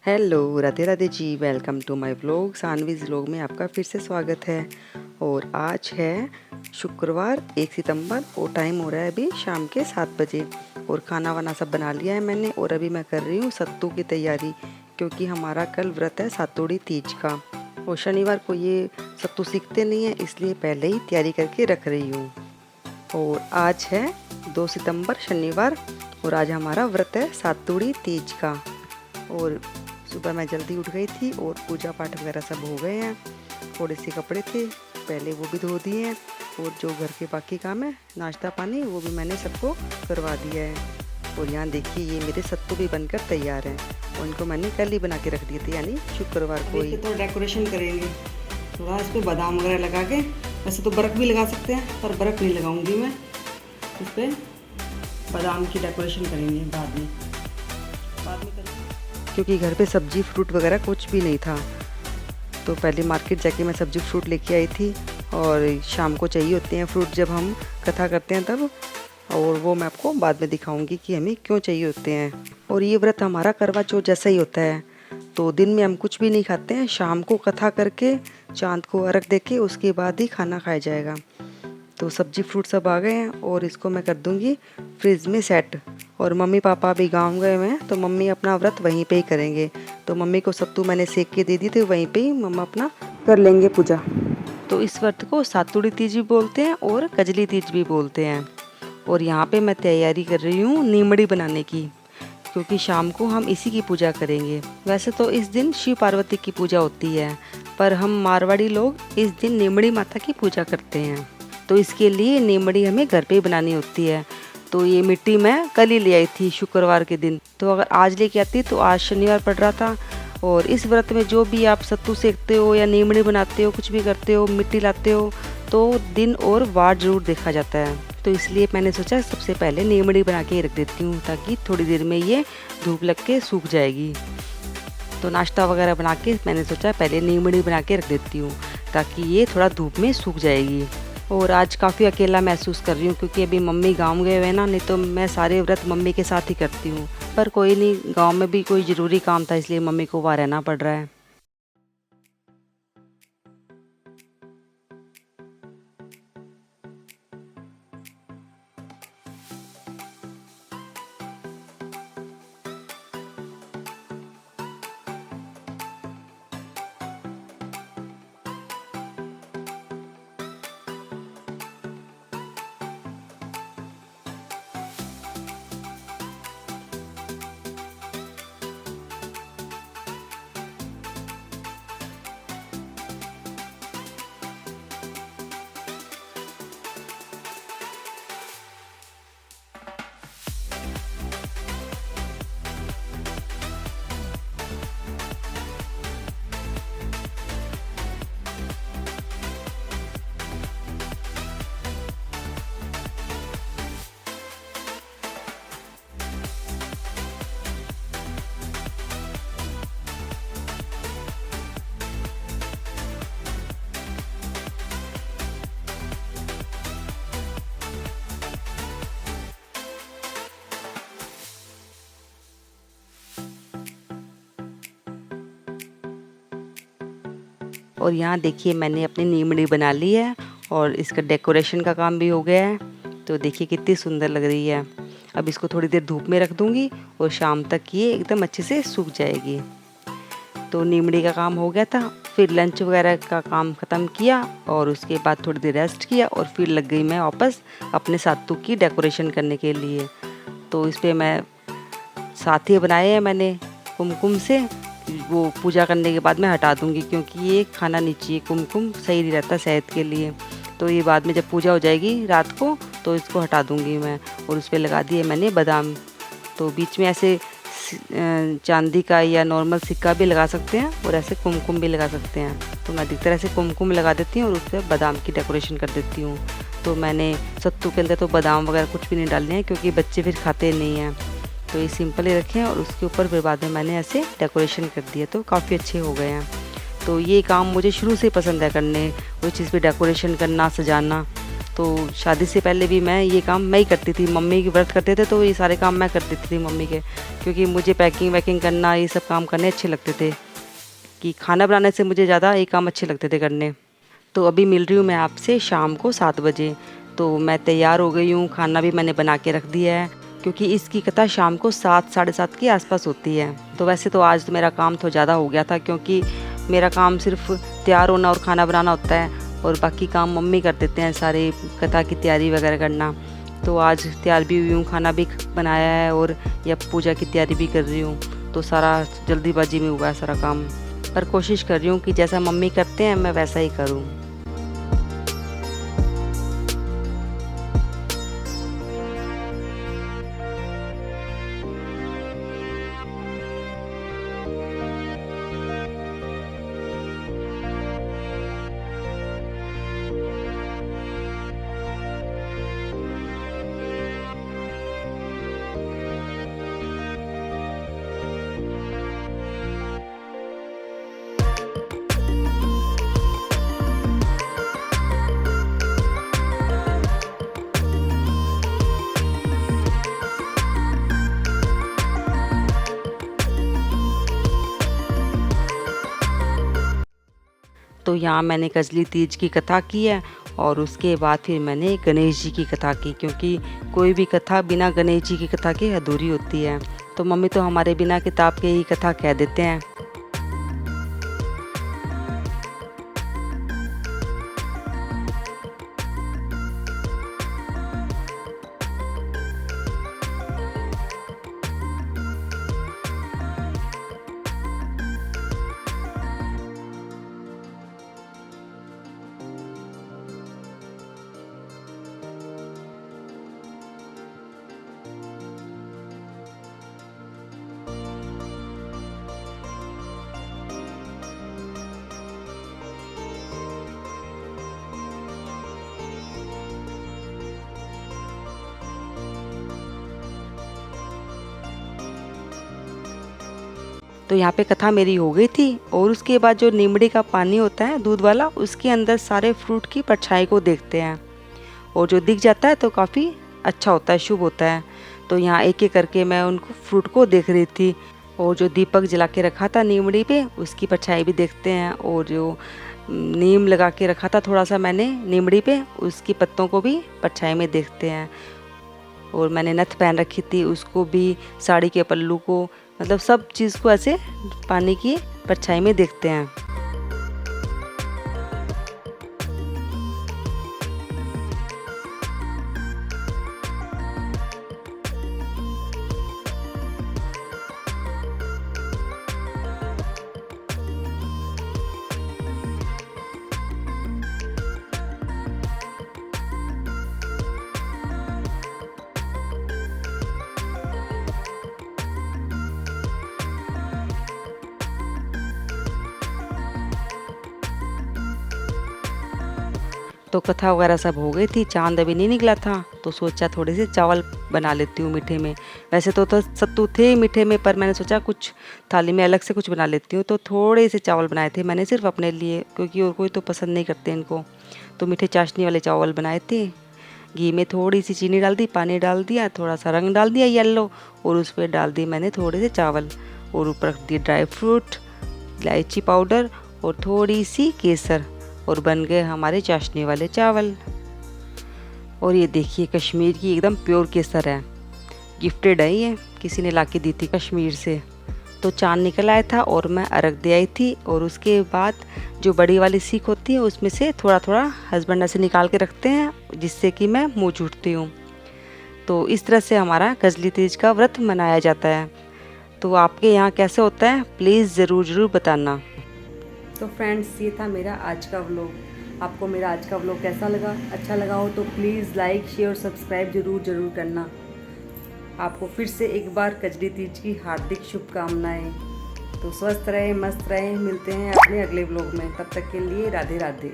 Hello, Radhe Radhe ji. Welcome to my vlog. Saanvi's vlog में आपका फिर से स्वागत है। और आज है शुक्रवार 1 सितंबर और टाइम हो रहा है अभी शाम के 7 बजे। और खाना वाना सब बना लिया है मैंने और अभी मैं कर रही हूँ सत्तू की तैयारी, क्योंकि हमारा कल व्रत है सातोड़ी तीज का और शनिवार को ये सत्तू सीखते नहीं है, इसलिए पहले ही तैयारी करके रख रही हूँ। और आज है 2 सितंबर शनिवार और आज हमारा व्रत है सातोड़ी तीज का। और सुबह मैं जल्दी उठ गई थी और पूजा पाठ वगैरह सब हो गए हैं। थोड़े से कपड़े थे, पहले वो भी धो दिए हैं और जो घर के बाकी काम है नाश्ता पानी वो भी मैंने सबको करवा दिया है। और यहाँ देखिए ये मेरे सत्तू भी बनकर तैयार हैं और इनको मैंने कल ही बना के रख दिए थे, यानी शुक्रवार को ही। तो डेकोरेशन करेंगे थोड़ा इस पर बादाम वगैरह लगा के। वैसे तो बर्फ़ भी लगा सकते हैं पर बर्फ़ नहीं लगाऊंगी मैं, इस पर बादाम की डेकोरेशन करेंगे बाद में करेंगे, क्योंकि घर पे सब्जी फ्रूट वगैरह कुछ भी नहीं था। तो पहले मार्केट जाके मैं सब्जी फ्रूट लेके आई थी और शाम को चाहिए होते हैं फ्रूट जब हम कथा करते हैं तब, और वो मैं आपको बाद में दिखाऊंगी कि हमें क्यों चाहिए होते हैं। और ये व्रत हमारा करवा चौथ जैसा ही होता है, तो दिन में हम कुछ भी नहीं खाते हैं, शाम को कथा करके चांद को अर्घ देके उसके बाद ही खाना खाया जाएगा। तो सब्जी फ्रूट सब आ गए हैं और इसको मैं कर दूंगी फ्रिज में सेट। और मम्मी पापा भी गांव गए हुए हैं तो मम्मी अपना व्रत वहीं पे ही करेंगे। तो मम्मी को सत्तू मैंने सेक के दे दी थी, वहीं पे ही मम्मा अपना कर लेंगे पूजा। तो इस व्रत को सातुड़ी तीज भी बोलते हैं और कजली तीज भी बोलते हैं। और यहाँ पे मैं तैयारी कर रही हूँ नीमड़ी बनाने की, क्योंकि शाम को हम इसी की पूजा करेंगे। वैसे तो इस दिन शिव पार्वती की पूजा होती है, पर हम मारवाड़ी लोग इस दिन नीमड़ी माता की पूजा करते हैं। तो इसके लिए नीमड़ी हमें घर पे ही बनानी होती है। तो ये मिट्टी मैं कल ही ले आई थी शुक्रवार के दिन, तो अगर आज लेके आती तो आज शनिवार पड़ रहा था। और इस व्रत में जो भी आप सत्तू सेकते हो या नीमड़ी बनाते हो, कुछ भी करते हो, मिट्टी लाते हो, तो दिन और वार जरूर देखा जाता है। तो इसलिए मैंने सोचा सबसे पहले नीमड़ी बना के रख देती हूँ, ताकि थोड़ी देर में ये धूप लग के सूख जाएगी। तो नाश्ता वगैरह बना के मैंने सोचा पहले नीमड़ी बना के रख देती हूँ, ताकि ये थोड़ा धूप में सूख जाएगी। और आज काफ़ी अकेला महसूस कर रही हूँ, क्योंकि अभी मम्मी गांव गए हुए हैं ना, नहीं तो मैं सारे व्रत मम्मी के साथ ही करती हूँ। पर कोई नहीं, गांव में भी कोई ज़रूरी काम था इसलिए मम्मी को वहाँ रहना पड़ रहा है। और यहाँ देखिए मैंने अपनी नीमड़ी बना ली है और इसका डेकोरेशन का काम भी हो गया है। तो देखिए कितनी सुंदर लग रही है। अब इसको थोड़ी देर धूप में रख दूँगी और शाम तक ये एकदम अच्छे से सूख जाएगी। तो नीमड़ी का काम हो गया था, फिर लंच वगैरह का काम ख़त्म किया और उसके बाद थोड़ी देर रेस्ट किया और फिर लग गई मैं वापस अपने सत्तू की डेकोरेशन करने के लिए। तो इस पर मैं साथी बनाए हैं मैंने कुमकुम से, वो पूजा करने के बाद मैं हटा दूंगी, क्योंकि ये खाना नहीं चाहिए, कुमकुम सही नहीं रहता सेहत के लिए। तो ये बाद में जब पूजा हो जाएगी रात को तो इसको हटा दूंगी मैं। और उस पर लगा दिए मैंने बादाम। तो बीच में ऐसे चांदी का या नॉर्मल सिक्का भी लगा सकते हैं और ऐसे कुमकुम भी लगा सकते हैं। तो मैं अधिकतर ऐसे कुमकुम लगा देती हूँ और उस पर बादाम की डेकोरेशन कर देती हूँ। तो मैंने सत्तू के अंदर तो बादाम वगैरह कुछ भी नहीं डालने हैं, क्योंकि बच्चे फिर खाते नहीं हैं। तो ये सिंपल ही रखे हैं और उसके ऊपर फिर बाद में मैंने ऐसे डेकोरेशन कर दिया, तो काफ़ी अच्छे हो गए हैं। तो ये काम मुझे शुरू से पसंद है करने, कोई चीज़ पे डेकोरेशन करना, सजाना। तो तो शादी से पहले भी मैं ये काम मैं ही करती थी। मम्मी की व्रत करते थे तो ये सारे काम मैं कर देती थी मम्मी के, क्योंकि मुझे पैकिंग वैकिंग करना ये सब काम करने अच्छे लगते थे, कि खाना बनाने से मुझे ज़्यादा ये काम अच्छे लगते थे करने। तो अभी मिल रही हूँ मैं आपसे शाम को 7 बजे। तो मैं तैयार हो गई हूँ, खाना भी मैंने बना के रख दिया है, क्योंकि इसकी कथा शाम को 7 साढ़े 7 के आसपास होती है। तो वैसे तो आज तो मेरा काम तो ज़्यादा हो गया था, क्योंकि मेरा काम सिर्फ तैयार होना और खाना बनाना होता है, और बाकी काम मम्मी कर देते हैं सारे, कथा की तैयारी वगैरह करना। तो आज तैयार भी हुई हूँ, खाना भी बनाया है और या पूजा की तैयारी भी कर रही हूँ। तो सारा जल्दीबाजी में हुआ है सारा काम, पर कोशिश कर रही हूँ कि जैसा मम्मी करते हैं मैं वैसा ही करूँ। तो यहाँ मैंने कजली तीज की कथा की है, और उसके बाद फिर मैंने गणेश जी की कथा की, क्योंकि कोई भी कथा बिना गणेश जी की कथा के अधूरी होती है। तो मम्मी तो हमारे बिना किताब के ही कथा कह देते हैं। तो यहाँ पे कथा मेरी हो गई थी, और उसके बाद जो नीमड़ी का पानी होता है दूध वाला, उसके अंदर सारे फ्रूट की परछाई को देखते हैं, और जो दिख जाता है तो काफ़ी अच्छा होता है, शुभ होता है। तो यहाँ एक एक करके मैं उनको फ्रूट को देख रही थी, और जो दीपक जला के रखा था नीमड़ी पे उसकी परछाई भी देखते हैं, और जो नीम लगा के रखा था थोड़ा सा मैंने नीमड़ी पे, उसकी पत्तों को भी परछाई में देखते हैं। और मैंने नथ पहन रखी थी, उसको भी, साड़ी के पल्लू को, मतलब सब चीज़ को ऐसे पानी की परछाई में देखते हैं। तो कथा वगैरह सब हो गई थी, चांद अभी नहीं निकला था, तो सोचा थोड़े से चावल बना लेती हूँ मीठे में। वैसे तो सत्तू थे मीठे में, पर मैंने सोचा कुछ थाली में अलग से कुछ बना लेती हूँ। तो थोड़े से चावल बनाए थे मैंने सिर्फ अपने लिए, क्योंकि और कोई तो पसंद नहीं करते इनको। तो मीठे चाशनी वाले चावल बनाए थे। घी में थोड़ी सी चीनी डाल दी, पानी डाल दिया, थोड़ा सा रंग डाल दिया येलो, और उस पर डाल दी मैंने थोड़े से चावल, और ऊपर रख दिए ड्राई फ्रूट, इलायची पाउडर और थोड़ी सी केसर, और बन गए हमारे चाशनी वाले चावल। और ये देखिए कश्मीर की एकदम प्योर केसर है, गिफ्टेड है ये, किसी ने लाके दी थी कश्मीर से। तो चांद निकल आया था और मैं अर्घ दे आई थी, और उसके बाद जो बड़ी वाली सीख होती है उसमें से थोड़ा थोड़ा हस्बैंड ऐसे निकाल के रखते हैं, जिससे कि मैं मुँह छूटती हूँ। तो इस तरह से हमारा कजली तीज का व्रत मनाया जाता है। तो आपके यहाँ कैसे होता है प्लीज़ ज़रूर बताना। तो फ्रेंड्स, ये था मेरा आज का व्लॉग। आपको मेरा आज का व्लॉग कैसा लगा? अच्छा लगा हो तो प्लीज़ लाइक शेयर और सब्सक्राइब ज़रूर करना। आपको फिर से एक बार कजली तीज की हार्दिक शुभकामनाएं। तो स्वस्थ रहें, मस्त रहें, मिलते हैं अपने अगले व्लॉग में। तब तक के लिए राधे राधे।